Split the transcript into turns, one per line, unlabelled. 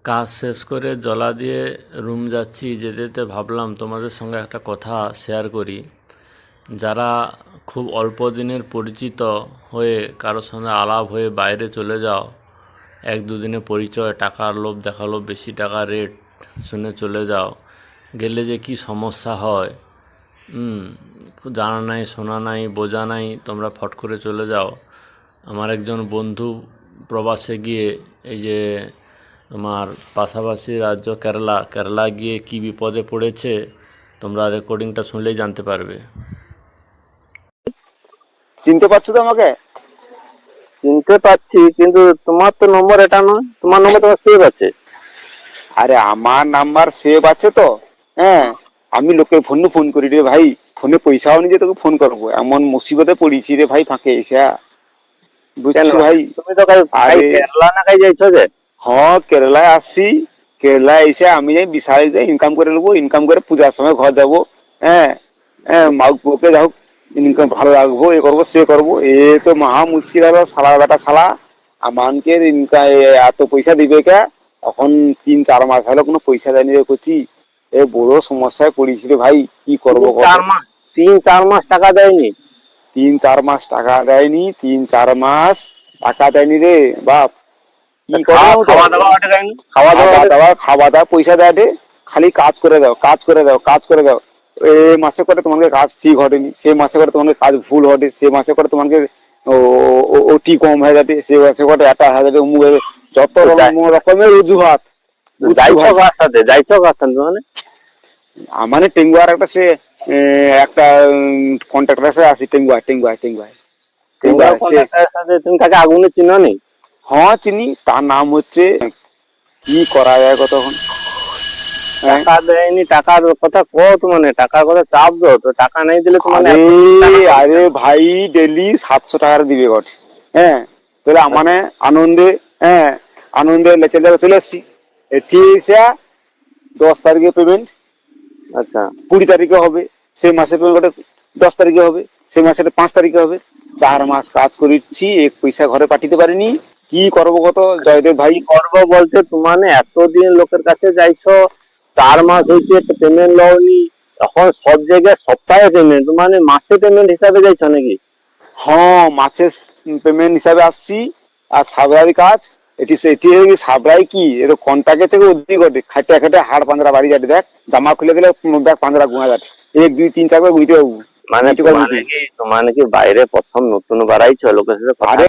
কাজ শেষ করে জলা দিয়ে রুম যাচ্ছি, যেতে যেতে ভাবলাম তোমাদের সঙ্গে একটা কথা শেয়ার করি। যারা খুব অল্প দিনের পরিচিত হয়ে কারোর সঙ্গে আলাপ হয়ে বাইরে চলে যাও, এক দুদিনে পরিচয়, টাকার লোভ দেখালো, বেশি টাকা রেট শুনে চলে যাও, গেলে যে কি সমস্যা হয়, জানা নাই, শোনা নাই, বোঝা নাই, তোমরা ফট করে চলে যাও। আমার একজন বন্ধু প্রবাসে গিয়ে, এই যে তোমার পাশাপাশি রাজ্য কেরালা গিয়ে কি বিপদে পড়েছে, তোমরা রেকর্ডিংটা শুনলেই জানতে পারবে।
চিনতে পারছো তো আমাকে?
চিনতে পারছি, কিন্তু তোমার তো নম্বর এটা নয়। তোমার নম্বর তোমার সেভ আছে।
আরে আমার নাম্বার সেভ আছে তো। হ্যাঁ, আমি লোকে ফোন করি রে ভাই, ফোনে পয়সাও নিয়ে যে তোকে ফোন করবো, এমন মুসিবতে পড়েছি রে ভাই, ফাঁকে এসে বুঝছো ভাই।
তুমি তো
আরে
কেরালা না খাই যাইছো যে।
হ্যাঁ, কেরালায় আসছি। কেরালায় এসে আমি যাই বিশাল ইনকাম করে নেবো, ইনকাম করে পূজার সময় ঘর যাবো। হ্যাঁ হ্যাঁ, মাকে যাও, ইনকাম ভালো রাখবো, এ করবো সে করবো। এ তো মহা মুশকিল হলো, শালা বেটা শালা আমানকে ইনকাম এত পয়সা দিবে কে? এখন 3-4 মাস হলো কোনো পয়সা দেয়নি রে করছি। এ বড় সমস্যায় পড়েছি রে ভাই, কি করবো?
3-4 মাস টাকা দেয়নি?
3-4 মাস টাকা দেয়নি, 3-4 মাস টাকা দেয়নি রে বাপ। কি
খাওয়া
খাওয়া দাওয়া পয়সা দেয় রে, খালি কাজ করে দাও, কাজ করে দাও, কাজ করে দাও। এ মাসে করে তোমাকে কাজ ঠিক ঘটেনি, সে মাসে করে তোমাকে কাজ ভুল ঘটে, সে মাসে করে তোমাকে ওটি কম হয়ে যাবে, সে মাসে করে এটা হয়ে যাবে, অমুক হয়ে যাবে। যত রকমের অজুহাত।
যাইছো কার সাথে মানে?
মানে টেঙ্গুয়ার একটা সে একটা কন্ট্রাক্টর আছে, আসি টেঙ্গুয়ার
সাথে তুমি তাকে আগুনে চিনো নি?
হ্যাঁ চিনি, তার নাম হচ্ছে, কি করা যায় তখন।
টাকা দেয়নি, টাকার কথা কত মানে, টাকার কথা চাপ দাও তো, টাকা নাই দিলে তোমার।
আরে ভাই ডেলি 700 টাকা দিবে ঘটে। হ্যাঁ, তাহলে মানে আনন্দে, হ্যাঁ আনন্দে লেচে চলে এসছি। এটি এসে 10 তারিখে পেমেন্ট,
আচ্ছা
20 তারিখে হবে, সে মাসে পেমেন্ট 10 তারিখে হবে, সে মাসে 5 তারিখে হবে। 4 মাস কাজ করেছি, এক পয়সা ঘরে পাঠিয়ে পারিনি। কি করবো কত জয়দেব ভাই?
করবো বলতে তোমার এতদিন লোকের কাছে যাইছো, 4 মাস হয়েছে পেমেন্ট লওনি, এখন সব জায়গায় সপ্তাহে পেমেন্ট, মানে মাসে পেমেন্ট হিসাবে যাইছো নাকি?
হ্যাঁ, মাসের পেমেন্ট হিসাবে আসছি। আর সাবরাই কাজ, এটি সাবরাই কি এর কন্টাকে থেকে অধিক ঘটে, খাটে খাটে হাড় পাঞ্জরা বাড়ি যাচ্ছে। দেখ জামা খুলে গেলে দেখ পাঞ্জরা গুঁয়া যাচ্ছে, 1 2 3 4 করে গুঁইতে পারবো।
মানে তোমার কি বাইরে প্রথম নতুন বাড়াইছো লোকের সাথে?
আরে